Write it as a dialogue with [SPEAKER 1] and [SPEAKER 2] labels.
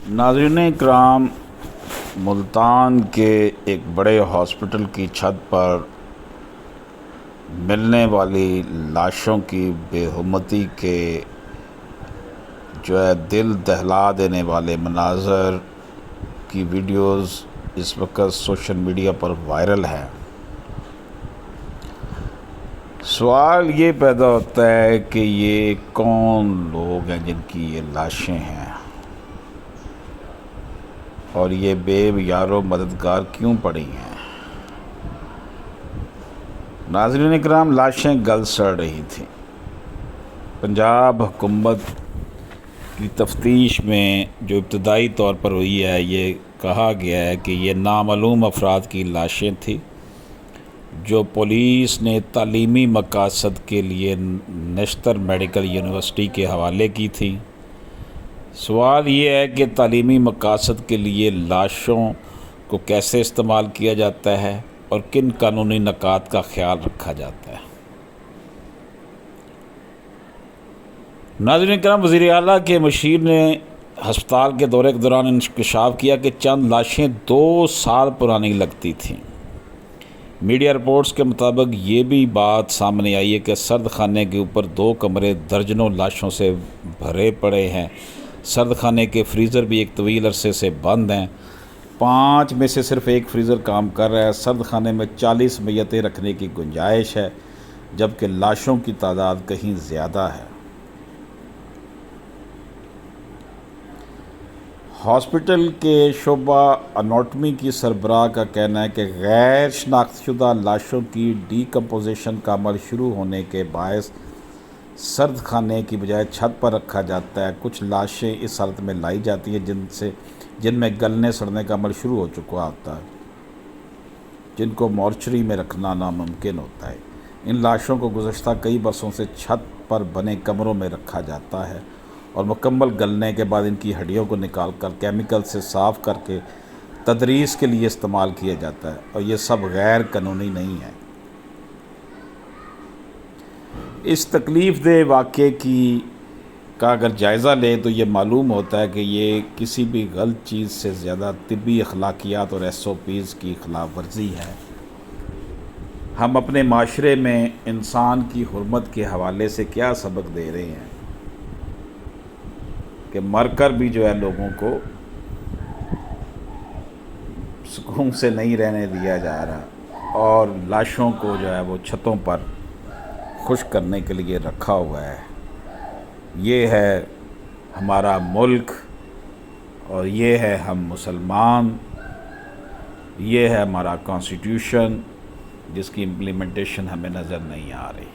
[SPEAKER 1] ناظرین کرام، ملتان کے ایک بڑے ہاسپٹل کی چھت پر ملنے والی لاشوں کی بے حرمتی کے دل دہلا دینے والے مناظر کی ویڈیوز اس وقت سوشل میڈیا پر وائرل ہیں۔ سوال یہ پیدا ہوتا ہے کہ یہ کون لوگ ہیں جن کی یہ لاشیں ہیں اور یہ بے یارو مددگار کیوں پڑی ہیں؟ ناظرین اکرام، لاشیں گل سڑ رہی تھیں۔ پنجاب حکومت کی تفتیش میں جو ابتدائی طور پر ہوئی ہے، یہ کہا گیا ہے کہ یہ نامعلوم افراد کی لاشیں تھیں جو پولیس نے تعلیمی مقاصد کے لیے نشتر میڈیکل یونیورسٹی کے حوالے کی تھیں۔ سوال یہ ہے کہ تعلیمی مقاصد کے لیے لاشوں کو کیسے استعمال کیا جاتا ہے اور کن قانونی نکات کا خیال رکھا جاتا ہے؟ ناظرین کرام، وزیر اعلیٰ کے مشیر نے ہسپتال کے دورے کے دوران انکشاف کیا کہ چند لاشیں 2 سال پرانی لگتی تھیں۔ میڈیا رپورٹس کے مطابق یہ بھی بات سامنے آئی ہے کہ سرد خانے کے اوپر 2 کمرے درجنوں لاشوں سے بھرے پڑے ہیں۔ سرد خانے کے فریزر بھی ایک طویل عرصے سے بند ہیں۔ 5 میں سے صرف ایک فریزر کام کر رہا ہے۔ سرد خانے میں 40 میتیں رکھنے کی گنجائش ہے، جبکہ لاشوں کی تعداد کہیں زیادہ ہے۔ ہاسپٹل کے شعبہ اناٹومی کی سربراہ کا کہنا ہے کہ غیر شناخت شدہ لاشوں کی ڈی کمپوزیشن کا عمل شروع ہونے کے باعث سرد خانے کی بجائے چھت پر رکھا جاتا ہے۔ کچھ لاشیں اس حالت میں لائی جاتی ہیں جن میں گلنے سڑنے کا عمل شروع ہو چکا ہوتا ہے، جن کو مورچری میں رکھنا ناممکن ہوتا ہے۔ ان لاشوں کو گزشتہ کئی برسوں سے چھت پر بنے کمروں میں رکھا جاتا ہے اور مکمل گلنے کے بعد ان کی ہڈیوں کو نکال کر کیمیکل سے صاف کر کے تدریس کے لیے استعمال کیا جاتا ہے، اور یہ سب غیر قانونی نہیں ہے۔ اس تکلیف دہ واقعے کا اگر جائزہ لیں تو یہ معلوم ہوتا ہے کہ یہ کسی بھی غلط چیز سے زیادہ طبی اخلاقیات اور SOPs کی خلاف ورزی ہے۔ ہم اپنے معاشرے میں انسان کی حرمت کے حوالے سے کیا سبق دے رہے ہیں کہ مر کر بھی لوگوں کو سکون سے نہیں رہنے دیا جا رہا، اور لاشوں کو وہ چھتوں پر خشک کرنے کے لیے رکھا ہوا ہے۔ یہ ہے ہمارا ملک، اور یہ ہے ہم مسلمان، یہ ہے ہمارا کانسٹیٹیوشن، جس کی امپلیمنٹیشن ہمیں نظر نہیں آ رہی۔